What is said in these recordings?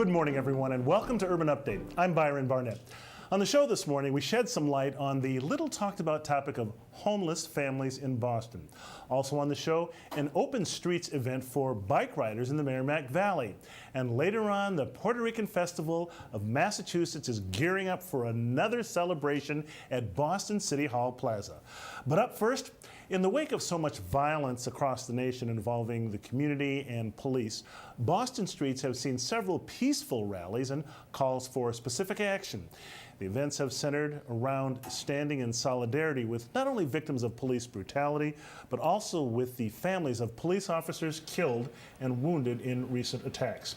Good morning, everyone, and welcome to Urban Update. I'm Byron Barnett. On the show this morning, we shed some light on the little talked about topic of homeless families in Boston. Also on the show, an open streets event for bike riders in the Merrimack Valley. And later on, the Puerto Rican Festival of Massachusetts is gearing up for another celebration at Boston City Hall Plaza. But up first, in the wake of so much violence across the nation involving the community and police, Boston streets have seen several peaceful rallies and calls for specific action. The events have centered around standing in solidarity with not only victims of police brutality, but also with the families of police officers killed and wounded in recent attacks.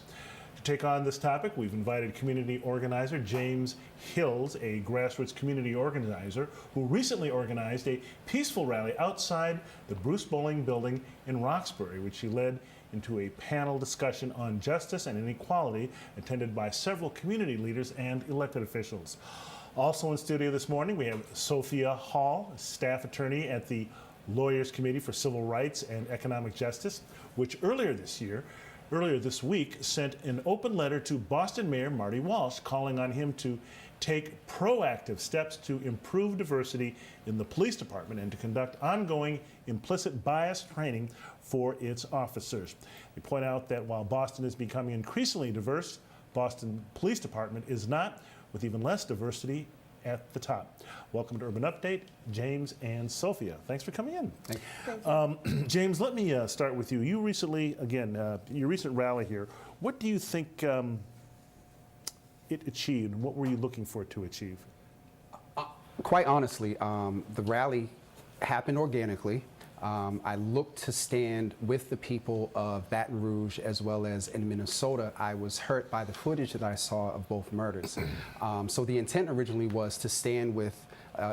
To take on this topic, we've invited community organizer James Hills, a grassroots community organizer who recently organized a peaceful rally outside the Bruce Bowling building in Roxbury, which he led into a panel discussion on justice and inequality attended by several community leaders and elected officials. Also in studio this morning, we have Sophia Hall, staff attorney at the Lawyers Committee for Civil Rights and Economic Justice, which earlier this week, sent an open letter to Boston Mayor Marty Walsh calling on him to take proactive steps to improve diversity in the police department and to conduct ongoing implicit bias training for its officers. They point out that while Boston is becoming increasingly diverse, Boston Police Department is not, with even less diversity at the top. Welcome to Urban Update, James and Sophia. Thanks for coming in. Thank you. James, let me start with you. You recently, your recent rally here, what do you think it achieved? What were you looking for it to achieve? Quite honestly, the rally happened organically. I looked to stand with the people of Baton Rouge as well as in Minnesota. I was hurt by the footage that I saw of both murders. So the intent originally was to stand with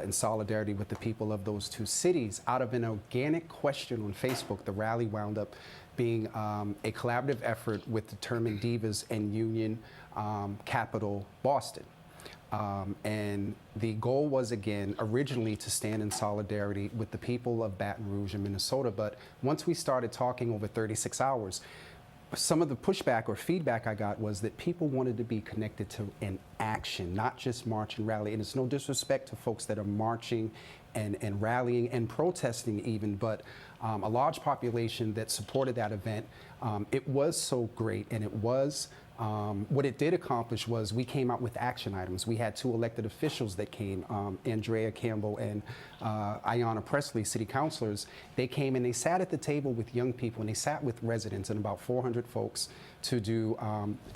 in solidarity with the people of those two cities. Out of an organic question on Facebook, the rally wound up being a collaborative effort with Determined Divas and Union Capital Boston. And the goal was, again, originally to stand in solidarity with the people of Baton Rouge and Minnesota. But once we started talking over 36 hours, some of the pushback or feedback I got was that people wanted to be connected to an action, not just march and rally. And it's no disrespect to folks that are marching and rallying and protesting even, but a large population that supported that event. It was so great, and it was what it did accomplish was we came out with action items. We had two elected officials that came, Andrea Campbell and Ayanna Presley, city councilors. They came and they sat at the table with young people, and they sat with residents and about 400 folks to do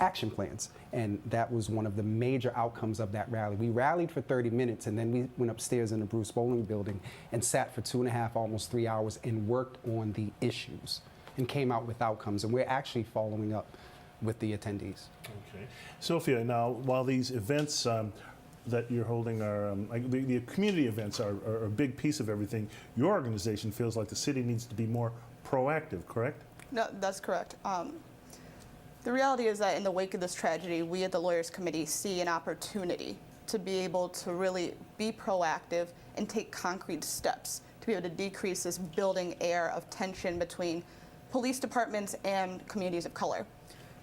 action plans. And that was one of the major outcomes of that rally. We rallied for 30 minutes, and then we went upstairs in the Bruce Bowling building and sat for 2.5, almost 3 hours and worked on the issues and came out with outcomes. And we're actually following up with the attendees. Okay. Sophia, now, while these events that you're holding are, the community events are a big piece of everything, your organization feels like the city needs to be more proactive, correct? No, that's correct. The reality is that in the wake of this tragedy, we at the Lawyers Committee see an opportunity to be able to really be proactive and take concrete steps to be able to decrease this building air of tension between police departments and communities of color.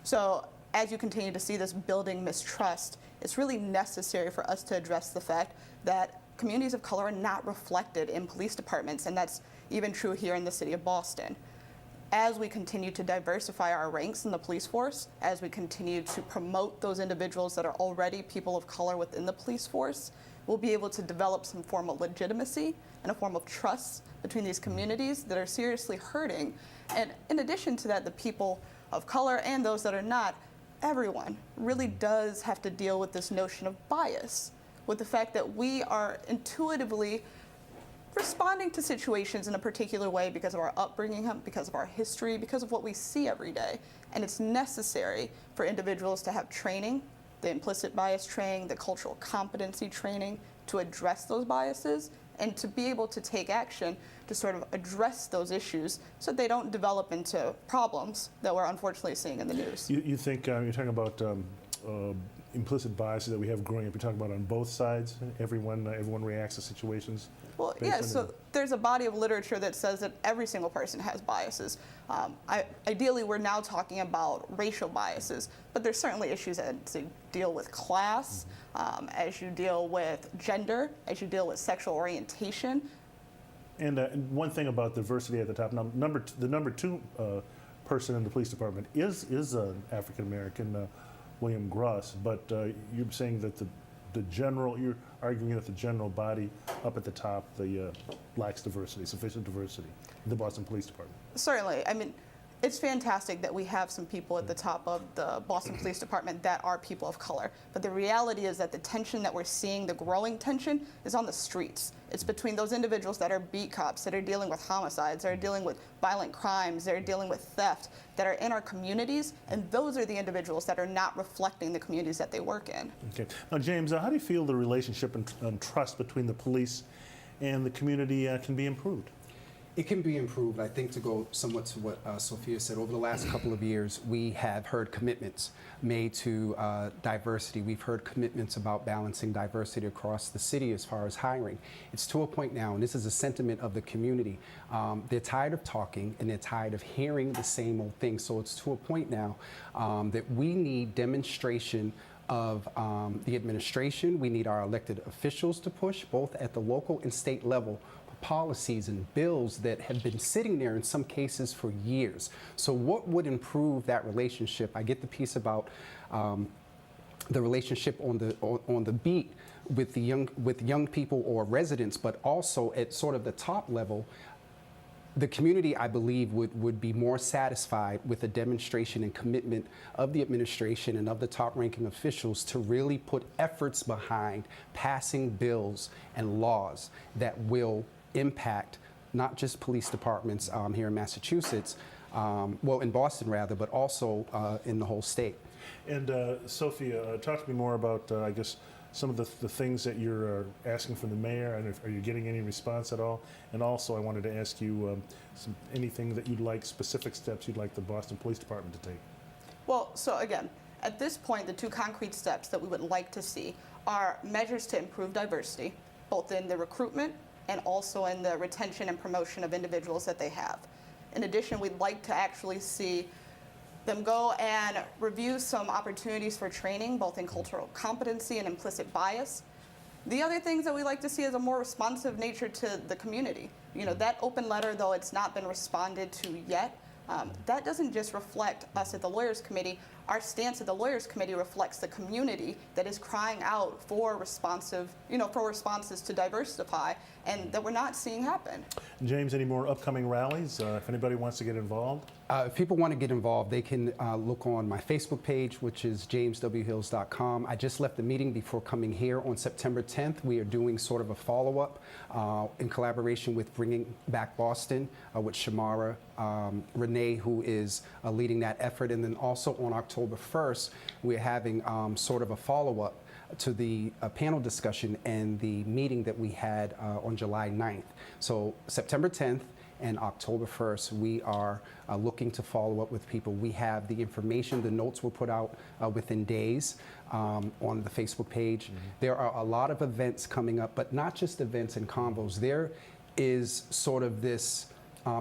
So as you continue to see this building mistrust, it's really necessary for us to address the fact that communities of color are not reflected in police departments, and that's even true here in the city of Boston. As we continue to diversify our ranks in the police force, as we continue to promote those individuals that are already people of color within the police force, we'll be able to develop some form of legitimacy and a form of trust between these communities that are seriously hurting. And in addition to that, the people of color and those that are not, everyone really does have to deal with this notion of bias, with the fact that we are intuitively responding to situations in a particular way because of our upbringing, because of our history, because of what we see every day. And it's necessary for individuals to have training, the implicit bias training, the cultural competency training, to address those biases and to be able to take action to sort of address those issues so they don't develop into problems that we're unfortunately seeing in the news. You think, you're talking about implicit biases that we have growing up? We talk about on both sides. Everyone reacts to situations. Well, based yeah, on so the- there's a body of literature that says that every single person has biases. Ideally, we're now talking about racial biases, but there's certainly issues as you deal with class, as you deal with gender, as you deal with sexual orientation. And one thing about diversity at the top, the number two person in the police department is African American, William Gross. But you're saying that you're arguing that the general body up at the top lacks diversity, sufficient diversity in the Boston Police Department. Certainly. I mean, it's fantastic that we have some people at the top of the Boston Police Department that are people of color. But the reality is that the tension that we're seeing, the growing tension, is on the streets. It's between those individuals that are beat cops, that are dealing with homicides, that are dealing with violent crimes, that are dealing with theft, that are in our communities, and those are the individuals that are not reflecting the communities that they work in. Okay. Now, James, how do you feel the relationship and trust between the police and the community can be improved? It can be improved. I think to go somewhat to what Sophia said, over the last couple of years, we have heard commitments made to diversity. We've heard commitments about balancing diversity across the city as far as hiring. It's to a point now, and this is a sentiment of the community, they're tired of talking and they're tired of hearing the same old thing. So it's to a point now that we need demonstration of the administration. We need our elected officials to push, both at the local and state level, policies and bills that have been sitting there in some cases for years. So what would improve that relationship? I get the piece about the relationship on the beat with young people or residents, but also at sort of the top level. The community, I believe, would be more satisfied with a demonstration and commitment of the administration and of the top-ranking officials to really put efforts behind passing bills and laws that will impact not just police departments here in Massachusetts, well, in Boston rather, but also in the whole state. And Sophia, talk to me more about, I guess, some of the things that you're asking from the mayor, and are you getting any response at all? And also, I wanted to ask you anything that you'd like, specific steps you'd like the Boston Police Department to take. Well, so again, at this point, the two concrete steps that we would like to see are measures to improve diversity, both in the recruitment and also in the retention and promotion of individuals that they have. In addition, we'd like to actually see them go and review some opportunities for training, both in cultural competency and implicit bias. The other things that we like to see is a more responsive nature to the community. You know, that open letter, though it's not been responded to yet, that doesn't just reflect us at the Lawyers Committee. Our stance at the Lawyers Committee reflects the community that is crying out for responses to diversify, and that we're not seeing happen. James, any more upcoming rallies? If anybody wants to get involved? If people want to get involved, they can look on my Facebook page, which is jameswhills.com. I just left the meeting before coming here on September 10th. We are doing sort of a follow-up in collaboration with Bringing Back Boston with Shamara Renee, who is leading that effort. And then also on October 1st, we're having sort of a follow-up to the panel discussion and the meeting that we had on July 9th. So September 10th and October 1st, we are looking to follow up with people. We have the information, the notes were put out within days on the Facebook page. There are a lot of events coming up, but not just events and convos. There is sort of this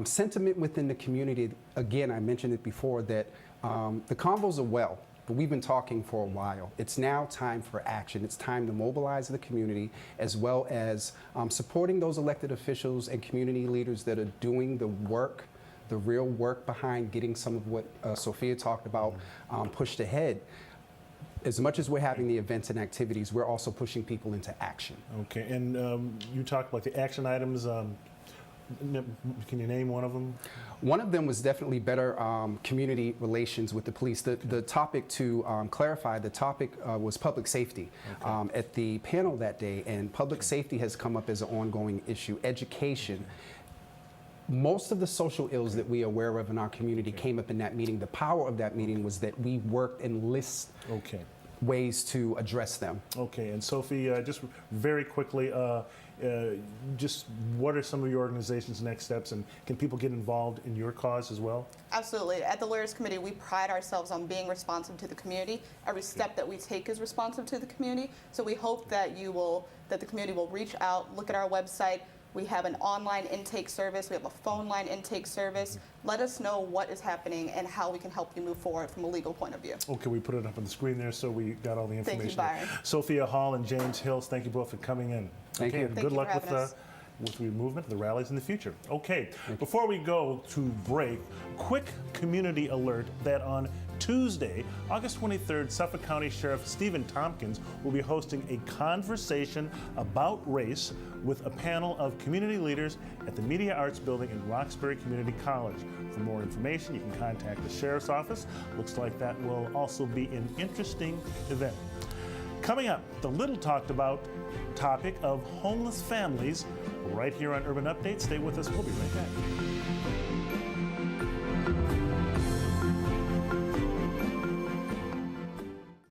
sentiment within the community. Again, I mentioned it before that the convos are well, but we've been talking for a while. It's now time for action. It's time to mobilize the community, as well as supporting those elected officials and community leaders that are doing the work, the real work behind getting some of what Sophia talked about pushed ahead. As much as we're having the events and activities, we're also pushing people into action. Okay, and you talked about the action items. Can you name one of them? One of them was definitely better community relations with the police. The topic, to clarify, the topic was public safety at the panel that day, and public safety has come up as an ongoing issue. Education. Most of the social ills that we are aware of in our community came up in that meeting. The power of that meeting was that we worked and list ways to address them. Okay, and Sophie, just very quickly, just what are some of your organization's next steps, and can people get involved in your cause as well? Absolutely. At the Lawyers Committee, we pride ourselves on being responsive to the community. Every step that we take is responsive to the community. So we hope that the community will reach out, look at our website. We have an online intake service. We have a phone line intake service. Let us know what is happening and how we can help you move forward from a legal point of view. Okay, we put it up on the screen there so we got all the information. Thank you, Byron. Sophia Hall and James Hills, thank you both for coming in. Thank okay, you. And Thank good you luck for with having us. with the movement, the rallies in the future. Okay, before we go to break, quick community alert that on Tuesday, August 23rd, Suffolk County Sheriff Stephen Tompkins will be hosting a conversation about race with a panel of community leaders at the Media Arts Building in Roxbury Community College. For more information, you can contact the Sheriff's Office. Looks like that will also be an interesting event. Coming up, the little talked about topic of homeless families right here on Urban Update. Stay with us. We'll be right back.